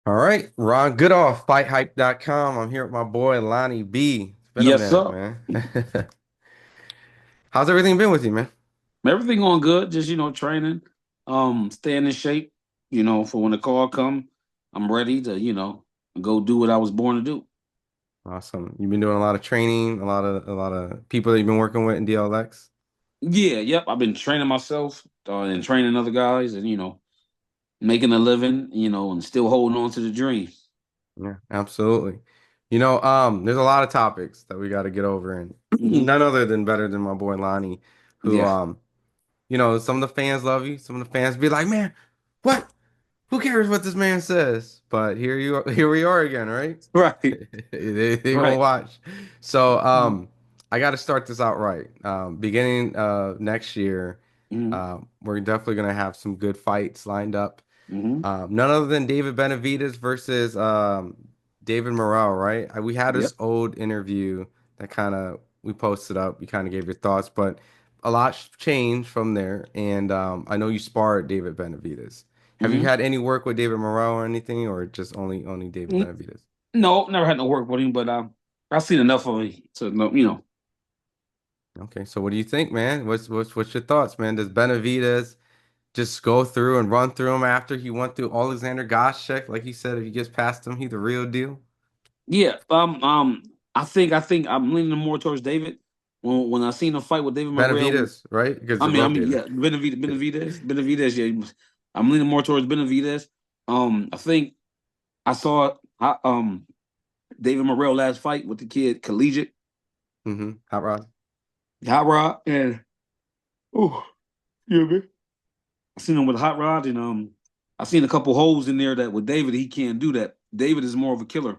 All right, Ron Goodall, FightHype.com. I'm here with my boy Lonnie B. It's been a Yes, minute, sir. man. How's everything been with you, man? Everything going good. Just training, staying in shape. For when the call come, I'm ready to go do what I was born to do. Awesome. You've been doing a lot of training, a lot of people that you've been working with in DLX. Yeah, yep. I've been training myself and training other guys, and making a living. And still holding on to the dream. Yeah, absolutely. There's a lot of topics that we got to get over, and Hmm. none other than better than my boy Lonnie, who Yeah. some of the fans love you, some of the fans be like, man, what? Who cares what this man says? But here we are again, right? Right. They gonna Right. watch. So I got to start this out right. Beginning next year, Hmm. we're definitely gonna have some good fights lined up. Hmm. None other than David Benavidez versus David Morrell, right? We had Yep. this old interview that kind of we posted up. You kind of gave your thoughts, but a lot's changed from there. And I know you sparred David Benavidez. Have you Hmm. had any work with David Morrell or anything, or just only David Benavidez? No, never had to work with him, but I've seen enough of him to know. Okay, so what do you think, man? What's your thoughts, man? Does Benavidez just go through and run through him after he went through Alexander Goschek? Like he said, if he gets past him, he's the real deal. Yeah, I think I'm leaning more towards David. When I seen him fight with David Morrell, Benavidez, right? Because I the mean, I road mean, David. yeah, Benavidez, yeah. I'm leaning more towards Benavidez. I think I saw David Morrell last fight with the kid Collegiate Hot Rod. Hot Rod, and oh, yeah, man. I seen him with Hot Rod, and I seen a couple holes in there that with David he can't do that. David is more of a killer.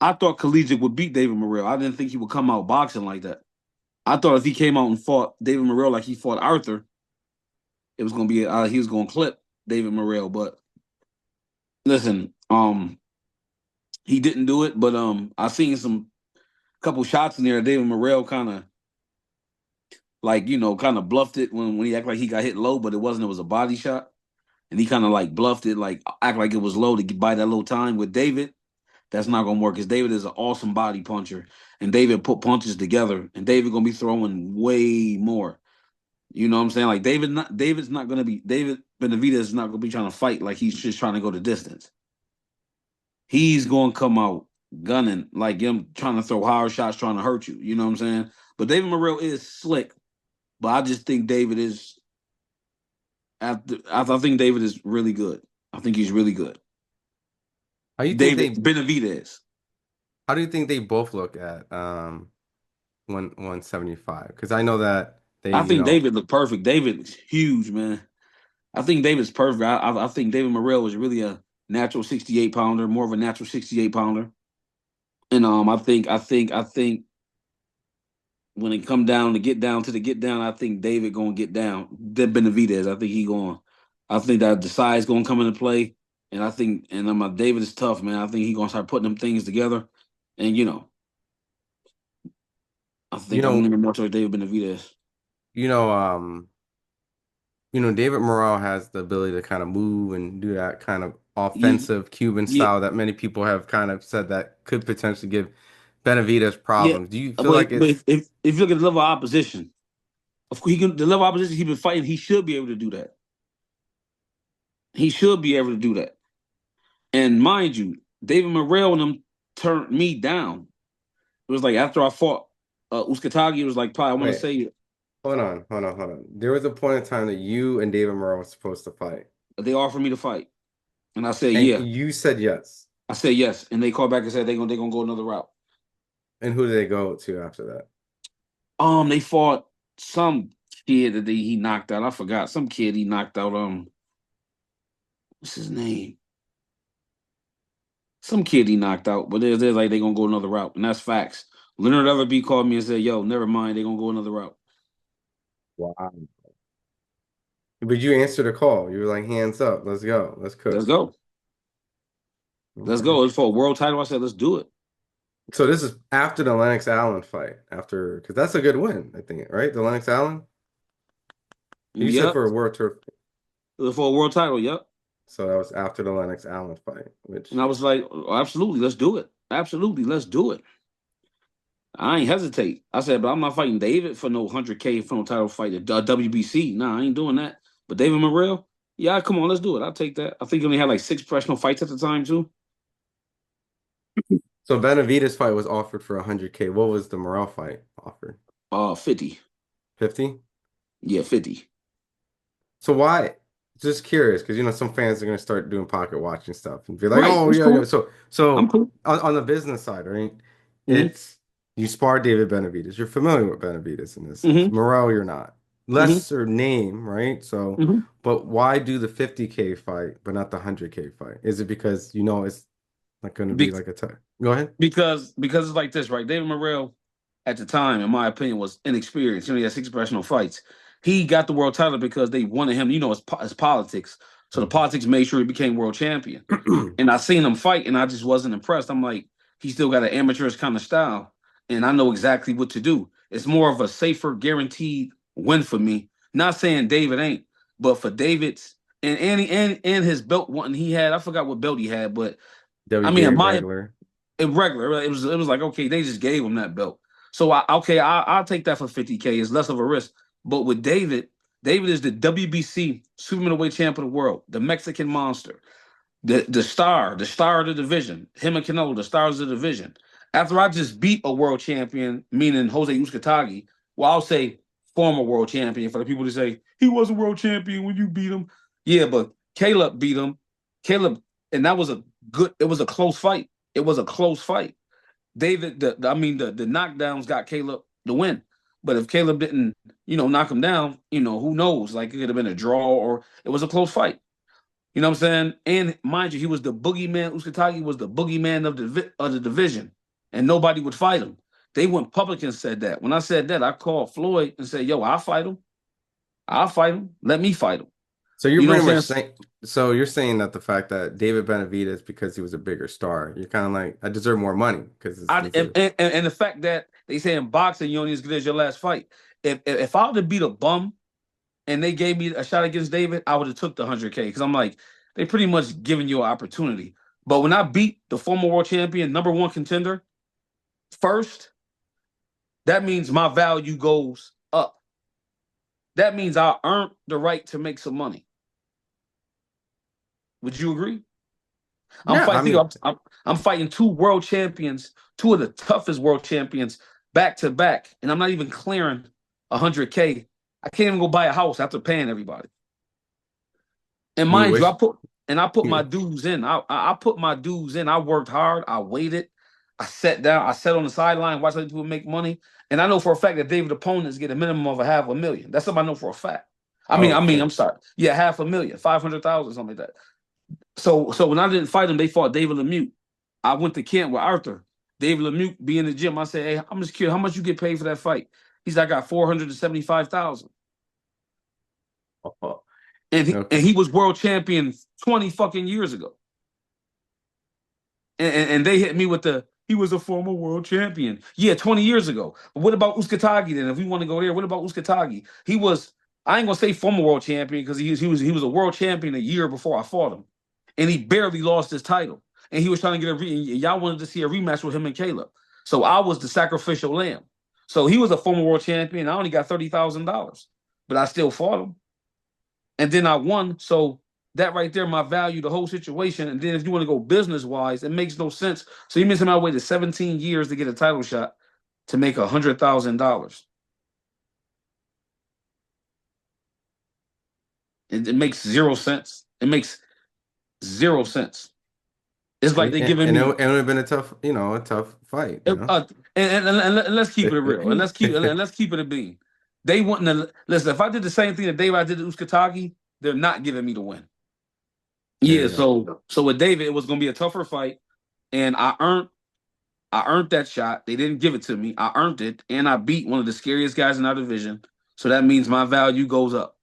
I thought Collegiate would beat David Morrell. I didn't think he would come out boxing like that. I thought if he came out and fought David Morrell like he fought Arthur, it was gonna be he was gonna clip David Morrell. But listen, he didn't do it. But I seen some couple shots in there. David Morrell kind of like kind of bluffed it when he acted like he got hit low, but it wasn't. It was a body shot, and he kind of like bluffed it, like act like it was low to buy that little time. With David, that's not gonna work because David is an awesome body puncher, and David put punches together, and David gonna be throwing way more. You know what I'm saying? Like David's not gonna be David Benavidez is not gonna be trying to fight like he's just trying to go the distance. He's gonna come out gunning like him, trying to throw hard shots, trying to hurt you. You know what I'm saying? But David Morrell is slick. But I just think David is I think David is really good. I think he's really good. How do you think David they Benavidez. how do you think they both look at 175? Because I know that they, I think David looked perfect. David's huge, man. I think David's perfect. I think David Morrell is really a natural 68 pounder, more of a natural 68 pounder. And I think when it come down to get down to the get down, I think David gonna get down. The Benavidez, I think he going. I think that the size gonna come into play, and David is tough, man. I think he gonna start putting them things together, and I you think I'm know, leaning more towards David Benavidez. you know, David Morrell has the ability to kind of move and do that kind of Yeah, offensive Cuban yeah, style that many people have kind of said that could potentially give Benavidez yeah. problems. Do you feel But like but it's if you look at the level of opposition, of course the level of opposition he's been fighting, he should be able to do that. He should be able to do that. And mind you, David Morrell and them turned me down. It was like after I fought Uskatagi, it was like probably I want to wait, say hold on. There was a point in time that you and David Morrell were supposed to fight, they offered me to fight, and I said and yeah. you said yes. I said yes, and they called back and said they gonna go another route. And who did they go to after that? They fought some kid that he knocked out. I forgot some kid he knocked out. What's his name? Some kid he knocked out, but they're like they gonna go another route, and that's facts. Leonard Everby called me and said, "Yo, never mind, they gonna go another route. Wow. But you answered a call. You were like, hands up, let's go, let's Let's cook. go, let's Okay. go." It's for a world title. I said, "Let's do it." So this is after the Lennox Allen fight, after because that's a good win, I think, right? The Lennox Allen. You said Yep, for a world tour. for a world title. Yep. So that was after the Lennox Allen fight, And which I was like, "Oh, absolutely, let's do it. Absolutely, let's do it." I ain't hesitate. I said, but I'm not fighting David for no 100K for no title fight at WBC. Nah, I ain't doing that. But David Morrell, yeah, come on, let's do it. I'll take that. I think he only had like 6 professional fights at the time too. so Benavidez fight was offered for 100K. What was the Morrell fight offered? 50. 50? Yeah, 50. So why? Just curious, because some fans are gonna start doing pocket watching stuff and be like, Right. "Oh That's yeah, yeah." cool. So I'm so cool. on the business side, right? Mm-hmm. It's you spar David Benavidez. You're familiar with Benavidez in this sense. Mm-hmm. Morrell, you're not. Mm-hmm. Lesser name, right? So, Mm-hmm. but why do the 50K fight, but not the 100K fight? Is it because it's not going to be Be- like a Go ahead. because it's like this, right? David Morrell, at the time, in my opinion, was inexperienced. He had 6 professional fights. He got the world title because they wanted him. It's politics. So the politics made sure he became world champion. And I seen him fight, and I just wasn't impressed. I'm like, he still got an amateurish kind of style, and I know exactly what to do. It's more of a safer, guaranteed win for me. Not saying David ain't, but for David's and his belt one he had, I forgot what belt he had, but I mean, WBA my regular. irregular. It was like okay, they just gave him that belt. So I'll take that for 50K. It's less of a risk. But with David, David is the WBC super middleweight champion of the world, the Mexican monster, the star of the division. Him and Canelo, the stars of the division. After I just beat a world champion, meaning Jose Uzcategui, well, I'll say former world champion for the people to say he was a world champion when you beat him. Yeah, but Caleb beat him. Caleb, and that was a good. It was a close fight. It was a close fight. David, the knockdowns got Caleb the win. But if Caleb didn't, knock him down, who knows? Like it could have been a draw or it was a close fight. You know what I'm saying? And mind you, he was the boogeyman. Uskatagi was the boogeyman of the division, and nobody would fight him. They went public and said that. When I said that, I called Floyd and said, "Yo, I'll fight him. I'll fight him. Let me fight him." So you're You know pretty what much I'm saying? saying, so you're saying that the fact that David Benavidez, because he was a bigger star, you're kind of like, I deserve more money because I this and, is. and the fact that they say in boxing you only as good as your last fight. If I would have beat a bum and they gave me a shot against David, I would have took the 100K because I'm like, they pretty much giving you an opportunity. But when I beat the former world champion, number one contender, first, that means my value goes up. That means I earned the right to make some money. Would you agree? I'm Yeah, I fighting. mean, I'm fighting two world champions, two of the toughest world champions, back to back, and I'm not even clearing 100K. I can't even go buy a house after paying everybody. And you mind you, wish. I put my dues in. I put my dues in. I worked hard. I waited. I sat down. I sat on the sideline, watched other people make money. And I know for a fact that David opponents get a minimum of a half a million. That's something I know for a fact. I mean, Oh I mean, shit. I'm sorry. Yeah, half a million, 500,000, something like that. So when I didn't fight him, they fought David Lemieux. I went to camp with Arthur. David Lemieux be in the gym. I said, "Hey, I'm just curious, how much you get paid for that fight?" He's like, "I got 475,000." Oh, And he okay. was world champion 20 fucking years ago. And they hit me with he was a former world champion. Yeah, 20 years ago. But what about Uskatagi then? If we want to go there, what about Uskatagi? He was, I ain't gonna say former world champion because he was a world champion a year before I fought him. And he barely lost his title. And he was trying to get y'all wanted to see a rematch with him and Caleb. So I was the sacrificial lamb. So he was a former world champion. I only got $30,000, but I still fought him. And then I won. So that right there, my value, the whole situation. And then if you want to go business wise, it makes no sense. So you mean somebody waited 17 years to get a title shot to make $100,000. It makes 0 sense. It makes 0 sense. It's like And, they and, giving and me it would have been a tough fight, uh, and let's keep it real. And let's keep it a bean. They wouldn't have, listen, if I did the same thing that David I did to Uskatagi, they're not giving me the win. There Yeah, you go. so with David, it was gonna be a tougher fight. And I earned that shot. They didn't give it to me. I earned it, and I beat one of the scariest guys in our division. So that means my value goes up.